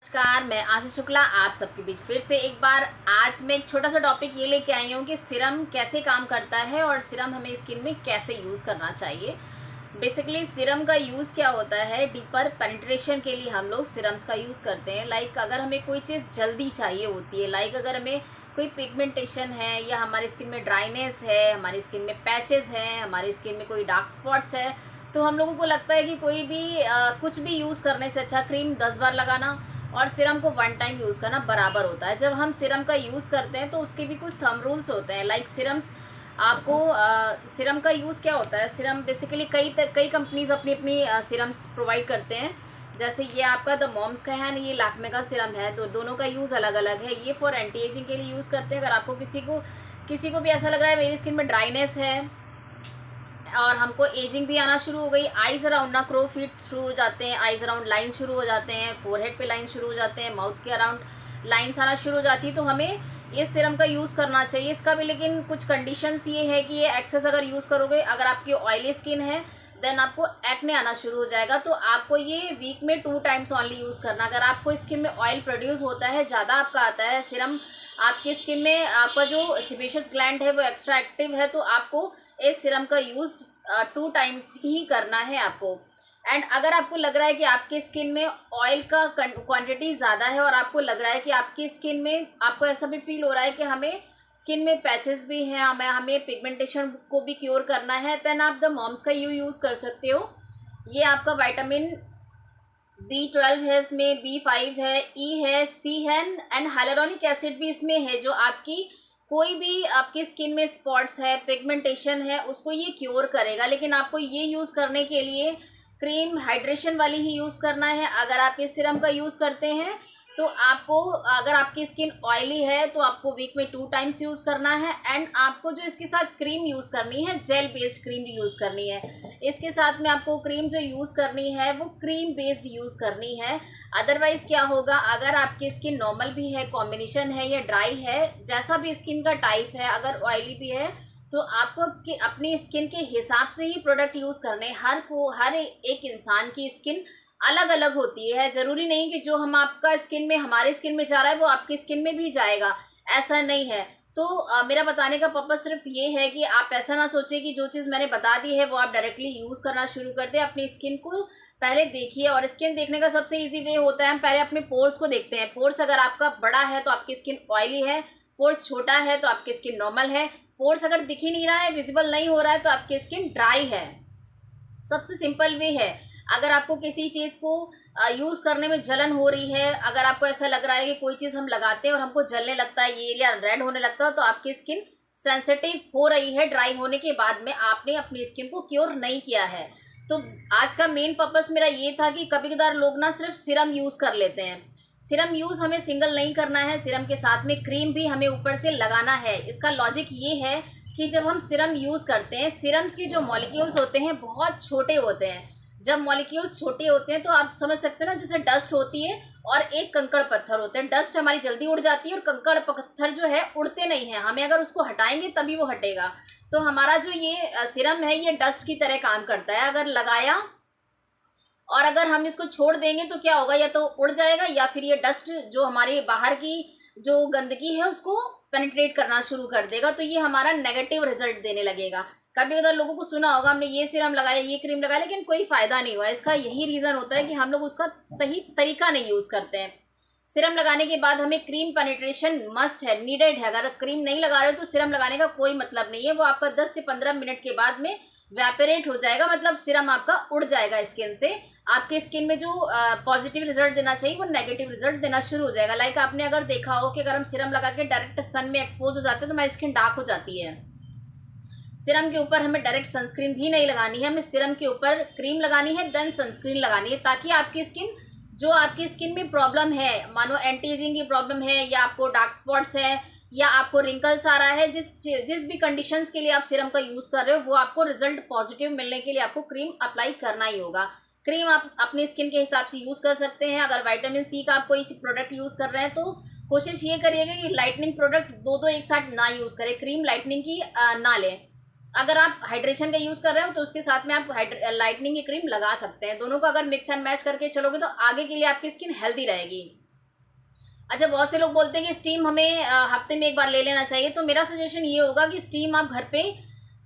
नमस्कार, मैं आशीष शुक्ला आप सबके बीच फिर से एक बार। आज मैं एक छोटा सा टॉपिक ये लेके आई हूँ कि सीरम कैसे काम करता है और सीरम हमें स्किन में कैसे यूज़ करना चाहिए। बेसिकली सीरम का यूज़ क्या होता है, डीपर पेनिट्रेशन के लिए हम लोग सीरम्स का यूज़ करते हैं। लाइक अगर हमें कोई चीज़ जल्दी चाहिए होती है, लाइक अगर हमें कोई पिगमेंटेशन है या हमारी स्किन में ड्राइनेस है, हमारी स्किन में पैचेस हैं, हमारी स्किन में कोई डार्क स्पॉट्स है, तो हम लोगों को लगता है कि कोई भी कुछ भी यूज़ करने से अच्छा क्रीम 10 बार लगाना और सीरम को 1 टाइम यूज़ करना बराबर होता है। जब हम सीरम का यूज़ करते हैं तो उसके भी कुछ थंब रूल्स होते हैं। लाइक सीरम्स आपको सीरम का यूज़ क्या होता है, सीरम बेसिकली कई कंपनीज अपनी अपनी सीरम्स प्रोवाइड करते हैं। जैसे ये आपका द मॉम्स का है ना, ये लैक्मे का सीरम है, तो दोनों का यूज़ अलग अलग है। ये फॉर एंटी एजिंग के लिए यूज़ करते हैं। अगर आपको किसी को भी ऐसा लग रहा है मेरी स्किन में ड्राइनेस है और हमको एजिंग भी आना शुरू हो गई, आईज अराउंड ना क्रो फीट शुरू हो जाते हैं, आईज अराउंड लाइन शुरू हो जाते हैं, फोरहेड पे लाइन शुरू हो जाते हैं, माउथ के अराउंड लाइन्स आना शुरू हो जाती है, तो हमें इस सीरम का यूज़ करना चाहिए। इसका भी लेकिन कुछ कंडीशंस ये है कि ये एक्सेस अगर यूज़ करोगे, अगर आपकी ऑयली स्किन है देन आपको एक्ने आना शुरू हो जाएगा। तो आपको ये वीक में 2 टाइम्स ओनली यूज़ करना। अगर आपको स्किन में ऑयल प्रोड्यूस होता है, ज़्यादा आपका आता है, सीरम आपकी स्किन में आपका जो सेबेशियस ग्लैंड है वो एक्स्ट्रा एक्टिव है, तो आपको इस सीरम का यूज़ 2 टाइम्स ही करना है आपको। एंड अगर आपको लग रहा है कि आपकी स्किन में ऑयल का क्वांटिटी ज़्यादा है और आपको लग रहा है कि आपकी स्किन में आपको ऐसा भी फील हो रहा है कि हमें स्किन में पैचेस भी हैं, हमें पिगमेंटेशन को भी क्योर करना है, देन आप द मॉम्स का यूज़ कर सकते हो। ये आपका विटामिन B12 है, इसमें B5 है, E है, C है एंड हाइलुरोनिक एसिड भी इसमें है, जो आपकी कोई भी आपकी स्किन में स्पॉट्स है, पिगमेंटेशन है, उसको ये क्योर करेगा। लेकिन आपको ये यूज़ करने के लिए क्रीम हाइड्रेशन वाली ही यूज़ करना है। अगर आप इस सीरम का यूज़ करते हैं तो आपको, अगर आपकी स्किन ऑयली है तो आपको वीक में 2 टाइम्स यूज़ करना है। एंड आपको जो इसके साथ क्रीम यूज़ करनी है, जेल बेस्ड क्रीम यूज़ करनी है। इसके साथ में आपको क्रीम जो यूज़ करनी है वो क्रीम बेस्ड यूज़ करनी है। अदरवाइज़ क्या होगा, अगर आपकी स्किन नॉर्मल भी है, कॉम्बिनेशन है या ड्राई है, जैसा भी स्किन का टाइप है, अगर ऑयली भी है, तो आपको अपनी स्किन के हिसाब से ही प्रोडक्ट यूज़ करने। हर एक इंसान की स्किन अलग अलग होती है। ज़रूरी नहीं कि जो हम आपका स्किन में हमारे स्किन में जा रहा है वो आपकी स्किन में भी जाएगा, ऐसा नहीं है। तो मेरा बताने का पर्पज़ सिर्फ ये है कि आप ऐसा ना सोचें कि जो चीज़ मैंने बता दी है वो आप डायरेक्टली यूज़ करना शुरू कर दें। अपनी स्किन को पहले देखिए, और स्किन देखने का सबसे ईजी वे होता है, हम पहले अपने पोर्स को देखते हैं। पोर्स अगर आपका बड़ा है तो आपकी स्किन ऑयली है, पोर्स छोटा है तो आपकी स्किन नॉर्मल है, पोर्स अगर दिख ही नहीं रहा है, विजिबल नहीं हो रहा है, तो आपकी स्किन ड्राई है। सबसे सिंपल वे है। अगर आपको किसी चीज़ को यूज़ करने में जलन हो रही है, अगर आपको ऐसा लग रहा है कि कोई चीज़ हम लगाते हैं और हमको जलने लगता है, ये एरिया रेड होने लगता है, तो आपकी स्किन सेंसिटिव हो रही है। ड्राई होने के बाद में आपने अपनी स्किन को क्योर नहीं किया है। तो आज का मेन पर्पस मेरा ये था कि कभी कभार लोग ना सिर्फ सीरम यूज़ कर लेते हैं। सीरम यूज़ हमें सिंगल नहीं करना है, सीरम के साथ में क्रीम भी हमें ऊपर से लगाना है। इसका लॉजिक ये है कि जब हम सीरम यूज़ करते हैं, सीरम्स की जो मॉलिक्यूल्स होते हैं बहुत छोटे होते हैं। जब मॉलिक्यूल्स छोटे होते हैं तो आप समझ सकते हो ना, जैसे डस्ट होती है और एक कंकड़ पत्थर होते हैं। डस्ट हमारी जल्दी उड़ जाती है और कंकड़ पत्थर जो है उड़ते नहीं हैं, हमें अगर उसको हटाएंगे तभी वो हटेगा। तो हमारा जो ये सीरम है ये डस्ट की तरह काम करता है। अगर लगाया और अगर हम इसको छोड़ देंगे तो क्या होगा, या तो उड़ जाएगा या फिर ये डस्ट जो हमारे बाहर की जो गंदगी है उसको पेनिट्रेट करना शुरू कर देगा, तो ये हमारा नेगेटिव रिजल्ट देने लगेगा। कभी कभी लोगों को सुना होगा, हमने ये सीरम लगाया, ये क्रीम लगाया, लेकिन कोई फायदा नहीं हुआ। इसका यही रीज़न होता है कि हम लोग उसका सही तरीका नहीं यूज़ करते हैं। सीरम लगाने के बाद हमें क्रीम पेनिट्रेशन मस्ट है, नीडेड है। अगर क्रीम नहीं लगा रहे हो तो सीरम लगाने का कोई मतलब नहीं है, वो आपका 10 से 15 मिनट के बाद में वेपोरेट हो जाएगा, मतलब सीरम आपका उड़ जाएगा स्किन से। आपके स्किन में जो पॉजिटिव रिजल्ट देना चाहिए वो नेगेटिव रिजल्ट देना शुरू हो जाएगा। लाइक आपने अगर देखा हो कि अगर हम सीरम लगा के डायरेक्ट सन में एक्सपोज हो जाते हैं तो हमारी स्किन डार्क हो जाती है। सीरम के ऊपर हमें डायरेक्ट सनस्क्रीन भी नहीं लगानी है, हमें सीरम के ऊपर क्रीम लगानी है, देन सनस्क्रीन लगानी है, ताकि आपकी स्किन, जो आपकी स्किन में प्रॉब्लम है, मानो एंटी एजिंग की प्रॉब्लम है या आपको डार्क स्पॉट्स है या आपको रिंकल्स आ रहा है, जिस भी कंडीशंस के लिए आप सीरम का यूज़ कर रहे हो, वो आपको रिजल्ट पॉजिटिव मिलने के लिए आपको क्रीम अप्लाई करना ही होगा। क्रीम आप अपनी स्किन के हिसाब से यूज़ कर सकते हैं। अगर विटामिन सी का आप कोई प्रोडक्ट यूज़ कर रहे हैं तो कोशिश ये करिएगा कि लाइटनिंग प्रोडक्ट दो एक साथ ना यूज़ करें, क्रीम लाइटनिंग की ना लें। अगर आप हाइड्रेशन का यूज़ कर रहे हो तो उसके साथ में आप लाइटनिंग की क्रीम लगा सकते हैं। दोनों को अगर मिक्स एंड मैच करके चलोगे तो आगे के लिए आपकी स्किन हेल्दी रहेगी। अच्छा, बहुत से लोग बोलते हैं कि स्टीम हमें हफ्ते में एक बार ले लेना चाहिए, तो मेरा सजेशन ये होगा कि स्टीम आप घर पे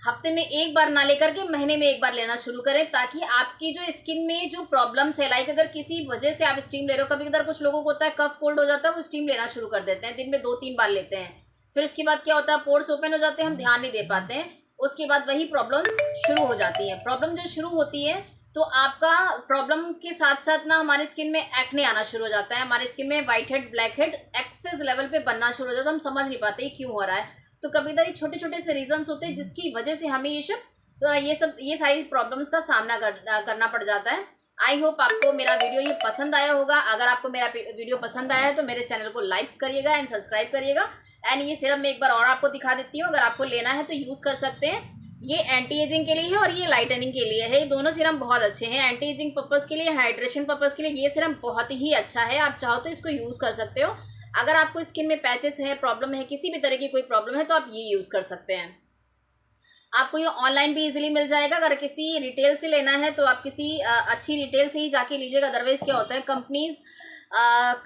हफ्ते में एक बार ना लेकर के महीने में एक बार लेना शुरू करें, ताकि आपकी जो स्किन में जो प्रॉब्लम्स है, लाइक अगर किसी वजह से आप स्टीम ले रहे हो, कभी कभार कुछ लोगों को होता है कफ कोल्ड हो जाता है, वो स्टीम लेना शुरू कर देते हैं, दिन में 2-3 बार लेते हैं, फिर उसके बाद क्या होता है, पोर्स ओपन हो जाते हैं, हम ध्यान नहीं दे पाते हैं, उसके बाद वही प्रॉब्लम्स शुरू हो जाती है। प्रॉब्लम जब शुरू होती है तो आपका प्रॉब्लम के साथ साथ ना हमारी स्किन में एक्ने आना शुरू हो जाता है, हमारी स्किन में white head, black head excess level पे बनना शुरू हो जाता है, हम समझ नहीं पाते क्यों हो रहा है। तो कभी कभी छोटे छोटे से रीजंस होते हैं जिसकी वजह से हमें ये सारी प्रॉब्लम्स का सामना करना पड़ जाता है। आई होप आपको मेरा वीडियो ये पसंद आया होगा। अगर आपको मेरा वीडियो पसंद आया है तो मेरे चैनल को लाइक करिएगा एंड सब्सक्राइब करिएगा। एंड ये सिरप मैं एक बार और आपको दिखा देती हूँ, अगर आपको लेना है तो यूज़ कर सकते हैं। ये एंटी एजिंग के लिए है और ये लाइटनिंग के लिए है। ये दोनों सीरम बहुत अच्छे हैं, एंटी एजिंग पर्पस के लिए, हाइड्रेशन पर्पस के लिए ये सीरम बहुत ही अच्छा है। आप चाहो तो इसको यूज़ कर सकते हो। अगर आपको स्किन में पैचेस है, प्रॉब्लम है, किसी भी तरह की कोई प्रॉब्लम है तो आप ये यूज़ कर सकते हैं। आपको ये ऑनलाइन भी इजीली मिल जाएगा। अगर किसी रिटेल से लेना है तो आप किसी अच्छी रिटेल से ही जाके लीजिएगा। अदरवाइज क्या होता है, कंपनीज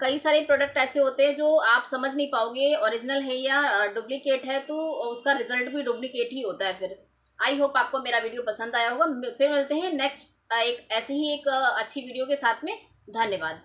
कई सारे प्रोडक्ट ऐसे होते हैं जो आप समझ नहीं पाओगे ओरिजिनल है या डुप्लीकेट है, तो उसका रिजल्ट भी डुप्लीकेट ही होता है फिर। आई होप आपको मेरा वीडियो पसंद आया होगा। फिर मिलते हैं नेक्स्ट एक ऐसे ही एक अच्छी वीडियो के साथ में। धन्यवाद।